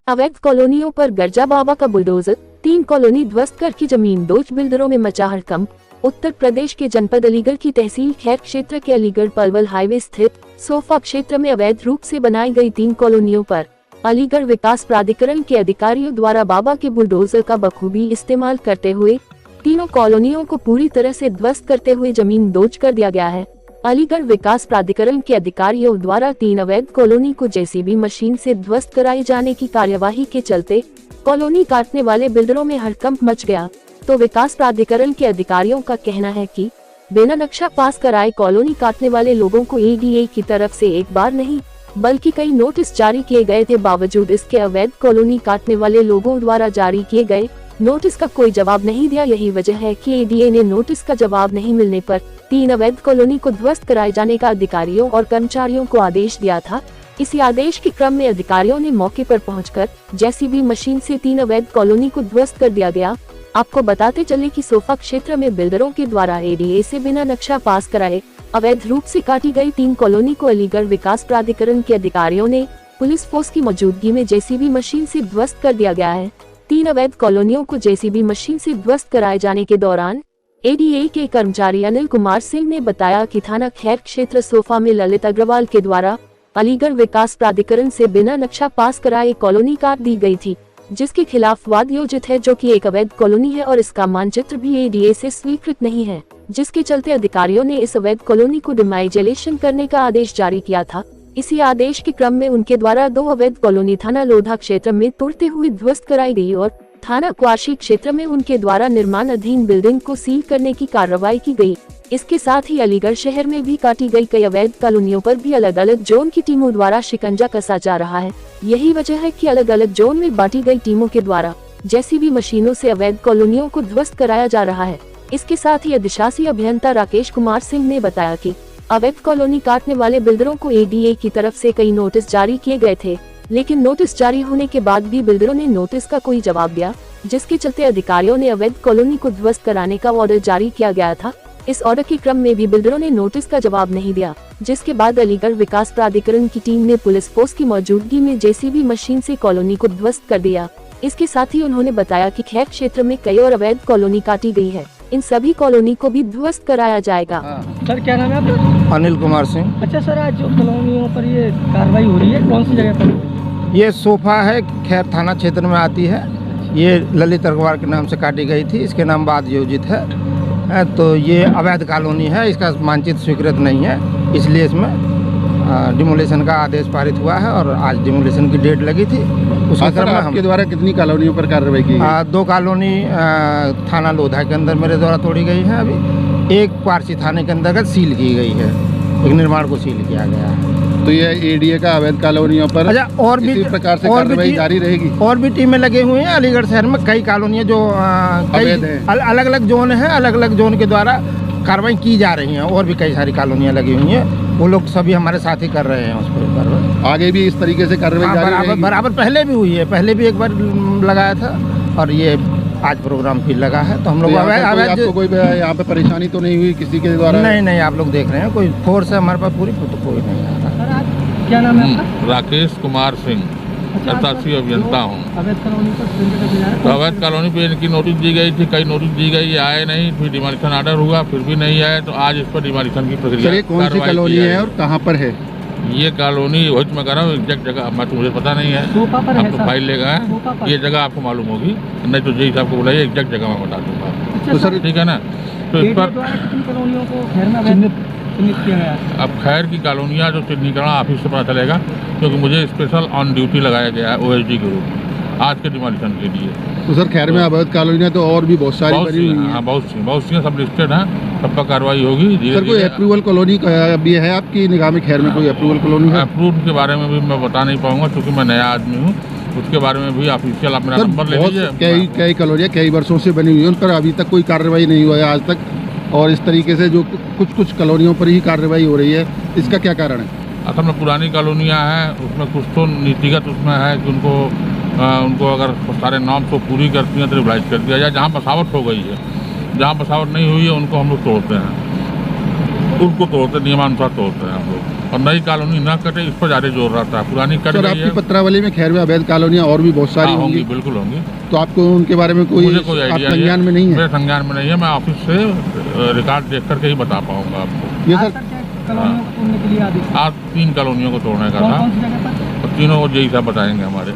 अवैध कॉलोनियों पर गर्जा बाबा का बुलडोजर, 3 कॉलोनी ध्वस्त करके जमीन दोज, बिल्डरों में मचा हड़कंप। उत्तर प्रदेश के जनपद अलीगढ़ की तहसील खैर क्षेत्र के अलीगढ़ पलवल हाईवे स्थित सोफा क्षेत्र में अवैध रूप से बनाई गई 3 कॉलोनियों पर अलीगढ़ विकास प्राधिकरण के अधिकारियों द्वारा बाबा के बुलडोजर का बखूबी इस्तेमाल करते हुए तीनों कॉलोनियों को पूरी तरह से ध्वस्त करते हुए जमीन दोज कर दिया गया है। अलीगढ़ विकास प्राधिकरण के अधिकारियों द्वारा 3 अवैध कॉलोनी को जेसीबी मशीन से ध्वस्त कराए जाने की कार्यवाही के चलते कॉलोनी काटने वाले बिल्डरों में हड़कंप मच गया। तो विकास प्राधिकरण के अधिकारियों का कहना है कि बिना नक्शा पास कराए कॉलोनी काटने वाले लोगों को एडीए की तरफ से एक बार नहीं बल्कि कई नोटिस जारी किए गए थे। बावजूद इसके अवैध कॉलोनी काटने वाले लोगों द्वारा जारी किए गए नोटिस का कोई जवाब नहीं दिया। यही वजह है कि एडीए ने नोटिस का जवाब नहीं मिलने पर 3 अवैध कॉलोनी को ध्वस्त कराए जाने का अधिकारियों और कर्मचारियों को आदेश दिया था। इसी आदेश के क्रम में अधिकारियों ने मौके पर पहुंचकर जेसीबी मशीन से 3 अवैध कॉलोनी को ध्वस्त कर दिया गया। आपको बताते चले कि सोफा क्षेत्र में बिल्डरों के द्वारा एडीए से बिना नक्शा पास कराए अवैध रूप से काटी गई 3 कॉलोनी को अलीगढ़ विकास प्राधिकरण के अधिकारियों ने पुलिस फोर्स की मौजूदगी में जेसीबी मशीन से ध्वस्त कर दिया गया है। 3 अवैध कॉलोनियों को जेसीबी मशीन से ध्वस्त कराए जाने के दौरान एडीए के कर्मचारी अनिल कुमार सिंह ने बताया कि थाना खैर क्षेत्र सोफा में ललित अग्रवाल के द्वारा अलीगढ़ विकास प्राधिकरण से बिना नक्शा पास कराए कॉलोनी काट दी गई थी, जिसके खिलाफ वाद योजित है, जो कि एक अवैध कॉलोनी है और इसका मानचित्र भी एडीए से स्वीकृत नहीं है, जिसके चलते अधिकारियों ने इस अवैध कॉलोनी को डिमाइजेलेशन करने का आदेश जारी किया था। इसी आदेश के क्रम में उनके द्वारा 2 अवैध कॉलोनी थाना लोधा क्षेत्र में तोड़ते हुए ध्वस्त कराई गई और थाना क्वाशी क्षेत्र में उनके द्वारा निर्माण अधीन बिल्डिंग को सील करने की कार्रवाई की गई। इसके साथ ही अलीगढ़ शहर में भी काटी गई कई अवैध कॉलोनियों पर भी अलग अलग जोन की टीमों द्वारा शिकंजा कसा जा रहा है। यही वजह है कि अलग अलग जोन में बांटी गई टीमों के द्वारा जेसीबी मशीनों से अवैध कॉलोनियों को ध्वस्त कराया जा रहा है। इसके साथ ही अधिशासी अभियंता राकेश कुमार सिंह ने बताया कि अवैध कॉलोनी काटने वाले बिल्डरों को एडीए की तरफ से कई नोटिस जारी किए गए थे, लेकिन नोटिस जारी होने के बाद भी बिल्डरों ने नोटिस का कोई जवाब दिया, जिसके चलते अधिकारियों ने अवैध कॉलोनी को ध्वस्त कराने का ऑर्डर जारी किया गया था। इस ऑर्डर के क्रम में भी बिल्डरों ने नोटिस का जवाब नहीं दिया, जिसके बाद अलीगढ़ विकास प्राधिकरण की टीम ने पुलिस फोर्स की मौजूदगी में जेसीबी मशीन से कॉलोनी को ध्वस्त कर दिया। इसके साथ ही उन्होंने बताया कि खैर क्षेत्र में कई और अवैध कॉलोनी काटी गई है, इन सभी कॉलोनी को भी ध्वस्त कराया जाएगा। सर क्या नाम है आपका? अनिल कुमार सिंह। अच्छा सर, आज जो कॉलोनियों पर ये कार्रवाई हो रही है, कौन सी जगह पर? ये सोफा है, खैर थाना क्षेत्र में आती है। ये ललित अग्रवाल के नाम से काटी गई थी, इसके नाम बाद योजित है। तो ये अवैध कॉलोनी है, इसका मानचित्र स्वीकृत नहीं है, इसलिए इसमें डिमोलेशन का आदेश पारित हुआ है और आज डिमोलेशन की डेट लगी थी। उसके क्रम में आपके द्वारा कितनी कॉलोनियों पर कार्रवाई की गई? 2 कॉलोनी थाना लोधा के अंदर मेरे द्वारा तोड़ी गई है। अभी एक पारसी थाने के अंतर्गत सील की गई है, एक निर्माण को सील किया गया है। तो ये एडीए का अवैध कॉलोनियों पर और भी प्रकार से कार्रवाई जारी रहेगी? और भी टीमें लगे हुए हैं अलीगढ़ शहर में, कई कॉलोनियाँ जो अलग अलग जोन है, अलग अलग जोन के द्वारा कार्रवाई की जा रही हैं। और भी कई सारी कॉलोनियाँ लगी हुई हैं, वो लोग सभी हमारे साथ ही कर रहे हैं उस पर कार्रवाई। आगे भी इस तरीके से कार्रवाई जारी रहेगी? बराबर पहले भी हुई है, पहले भी एक बार लगाया था और ये आज प्रोग्राम फिर लगा है। तो हम लोग आपको कोई यहाँ पे परेशानी तो नहीं हुई किसी के द्वारा? नहीं, आप लोग देख रहे हैं, कोई फोर्स है हमारे पास पूरी, तो कोई नहीं आ रहा। क्या नाम है आपका? राकेश कुमार सिंह, अधिशासी अभियंता हूँ। अवैध कॉलोनी पे इनकी नोटिस दी गई थी, कई नोटिस दी गई, आए नहीं, फिर डिमोलिशन ऑर्डर हुआ, फिर भी नहीं आए, तो आज इस पर डिमोलिशन की प्रक्रिया। कौन सी कॉलोनी है और कहाँ पर है ये कॉलोनी? वही मैं कह रहा हूँ, एग्जैक्ट जगह मुझे पता नहीं है, आप तो फाइल लेगा है, ये जगह आपको मालूम होगी, नहीं तो जी साहब को बुलाइए, एग्जैक्ट जगह मैं बता दूंगा। तो सर ठीक है ना? तो इस पर अब खैर की कॉलोनियाँ जो चिन्हीकरण ऑफिस से पता चलेगा, क्योंकि मुझे स्पेशल ऑन ड्यूटी लगाया गया है ओएसडी के रूप में आज के डिमोलिशन के लिए। तो सर खैर में अवैध कॉलोनियाँ तो और भी बहुत सारी बनी हुई हैं। हाँ, बहुत सी सब लिस्टेड हैं, सब पर कार्रवाई होगी। सर कोई अप्रूवल कॉलोनी भी है आपकी निगाह में? खैर में कोई अप्रूवल कॉलोनी है? अप्रूव के बारे में भी मैं बता नहीं पाऊंगा, क्योंकि मैं नया आदमी हूँ, उसके बारे में भी ऑफिशियल आप मेरा नंबर ले लीजिए। कई कॉलोनियाँ कई वर्षों से बनी हुई है, उन पर अभी तक कोई कार्रवाई नहीं हुआ है आज तक, और इस तरीके से जो कुछ कॉलोनियों पर ही कार्रवाई हो रही है, इसका क्या कारण है? असल में पुरानी कॉलोनियाँ हैं, उसमें कुछ तो नीतिगत उसमें है कि उनको अगर सारे नॉर्म्स को पूरी करती हैं तो रिवाइज कर दिया जाए। जहाँ बसावट हो गई है, जहाँ बसावट नहीं हुई है, उनको हम लोग तोड़ते हैं, उनको तोड़ते नियमानुसार तोड़ते हैं हम लोग। और नई कॉलोनी ना कटे, इस पर ज़्यादा जोर रहता है। पुरानी कट सर, गई आपकी है। पत्रावली में खैर में अवैध कॉलोनियाँ और भी बहुत सारी हाँ, होंगी, होंगी, बिल्कुल होंगी। तो आपको उनके बारे में कोई मुझे कोई आप आइडिया संज्ञान में नहीं है? मेरे संज्ञान में नहीं है। मैं ऑफिस से रिकॉर्ड देख करके ही बता पाऊंगा आपको। ये आज सर तक क्या कॉलोनियों को तोड़ने के लिए आदेश? आज 3 कॉलोनियों को तोड़ने का कौन था कौन सी जगह पर? और तीनों को यही सब बताएंगे हमारे।